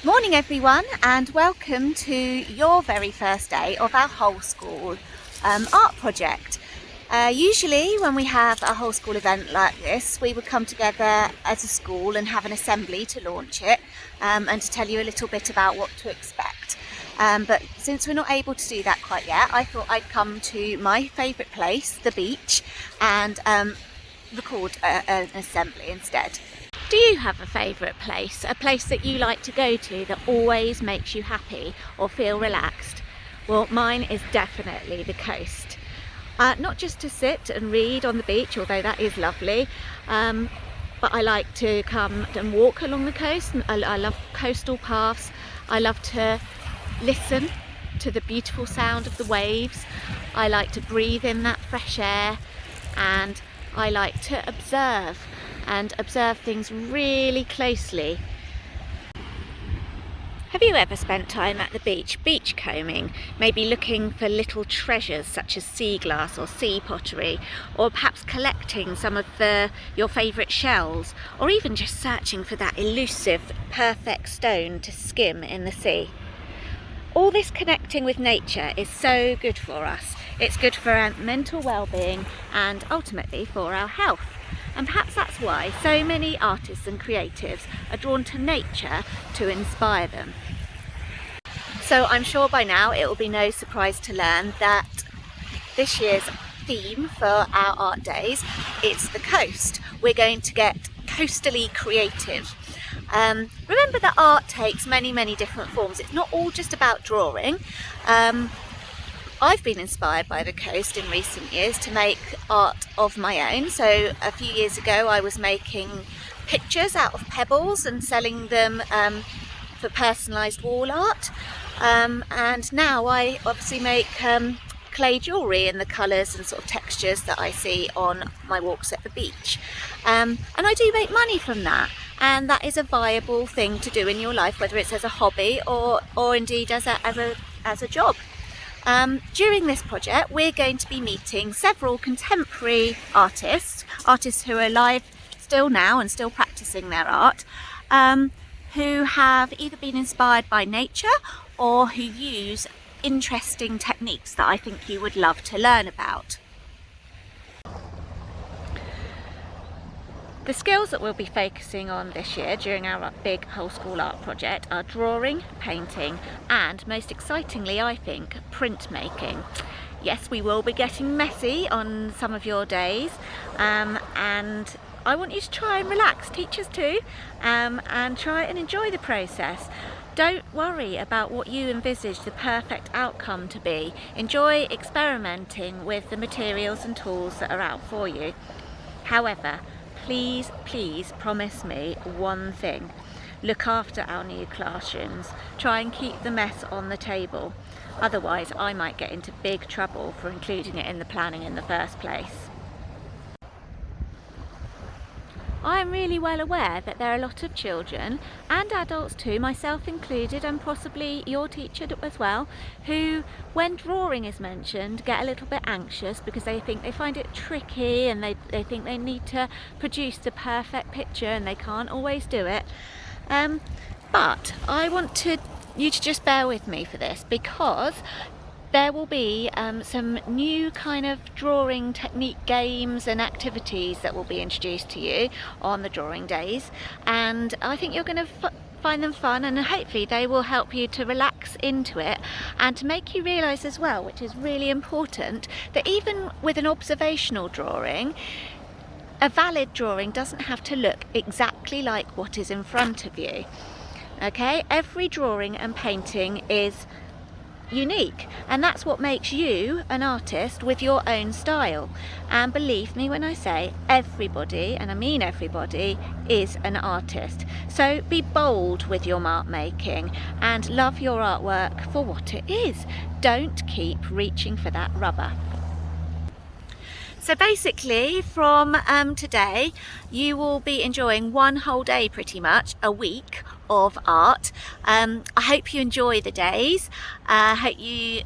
Morning everyone, and welcome to your very first day of our whole school art project. Usually when we have a whole school event like this, we would come together as a school and have an assembly to launch it and to tell you a little bit about what to expect. But since we're not able to do that quite yet, I thought I'd come to my favourite place, the beach, and record an assembly instead. Do you have a favourite place? A place that you like to go to that always makes you happy or feel relaxed? Well, mine is definitely the coast. Not just to sit and read on the beach, although that is lovely, but I like to come and walk along the coast. I love coastal paths. I love to listen to the beautiful sound of the waves. I like to breathe in that fresh air, and I like to observe things really closely. Have you ever spent time at the beach combing, maybe looking for little treasures such as sea glass or sea pottery, or perhaps collecting some of your favourite shells, or even just searching for that elusive, perfect stone to skim in the sea? All this connecting with nature is so good for us. It's good for our mental well-being and ultimately for our health. And perhaps that's why so many artists and creatives are drawn to nature to inspire them. So I'm sure by now it will be no surprise to learn that this year's theme for our art days is the coast. We're going to get coastally creative. Remember that art takes many different forms. It's not all just about drawing. I've been inspired by the coast in recent years to make art of my own. So a few years ago I was making pictures out of pebbles and selling them for personalised wall art, and now I obviously make clay jewellery in the colours and sort of textures that I see on my walks at the beach, and I do make money from that, and that is a viable thing to do in your life, whether it's as a hobby or indeed as a job. During this project we're going to be meeting several contemporary artists who are alive still now and still practicing their art, who have either been inspired by nature or who use interesting techniques that I think you would love to learn about. The skills that we'll be focusing on this year during our big whole school art project are drawing, painting, and most excitingly I think, printmaking. Yes, we will be getting messy on some of your days, and I want you to try and relax, teachers too, and try and enjoy the process. Don't worry about what you envisage the perfect outcome to be. Enjoy experimenting with the materials and tools that are out for you. However, please promise me one thing. Look after our new classrooms. Try and keep the mess on the table. Otherwise, I might get into big trouble for including it in the planning in the first place. I am really well aware that there are a lot of children and adults too, myself included, and possibly your teacher as well, who, when drawing is mentioned, get a little bit anxious because they find it tricky, and they think they need to produce the perfect picture and they can't always do it. But I want you to just bear with me for this, because there will be some new kind of drawing technique games and activities that will be introduced to you on the drawing days, and I think you're going to find them fun, and hopefully they will help you to relax into it and to make you realise as well, which is really important, that even with an observational drawing, a valid drawing doesn't have to look exactly like what is in front of you. Okay, every drawing and painting is unique, and that's what makes you an artist with your own style. And believe me when I say everybody, and I mean everybody, is an artist. So be bold with your art making and love your artwork for what it is. Don't keep reaching for that rubber. So basically from today you will be enjoying one whole day, pretty much a week of art. I hope you enjoy the days. I hope you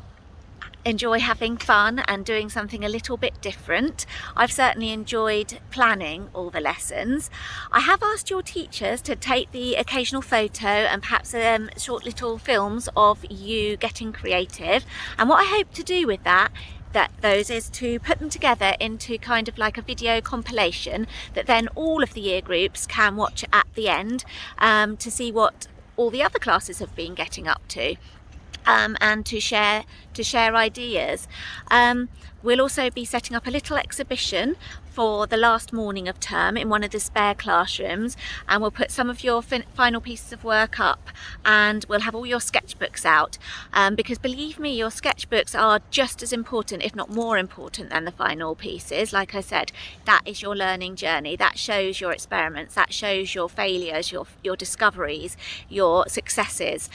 enjoy having fun and doing something a little bit different. I've certainly enjoyed planning all the lessons. I have asked your teachers to take the occasional photo and perhaps short little films of you getting creative, and what I hope to do with those is to put them together into kind of like a video compilation that then all of the year groups can watch at the end, to see what all the other classes have been getting up to. And to share ideas. We'll also be setting up a little exhibition for the last morning of term in one of the spare classrooms, and we'll put some of your final pieces of work up, and we'll have all your sketchbooks out, because believe me, your sketchbooks are just as important, if not more important, than the final pieces. Like I said, that is your learning journey. That shows your experiments, that shows your failures, your discoveries, your successes.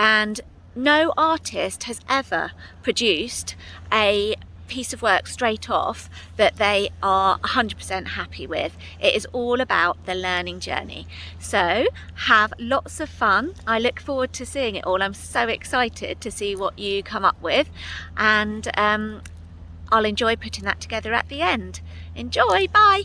And no artist has ever produced a piece of work straight off that they are 100% happy with. It is all about the learning journey. So have lots of fun. I look forward to seeing it all. I'm so excited to see what you come up with, and I'll enjoy putting that together at the end. Enjoy, bye.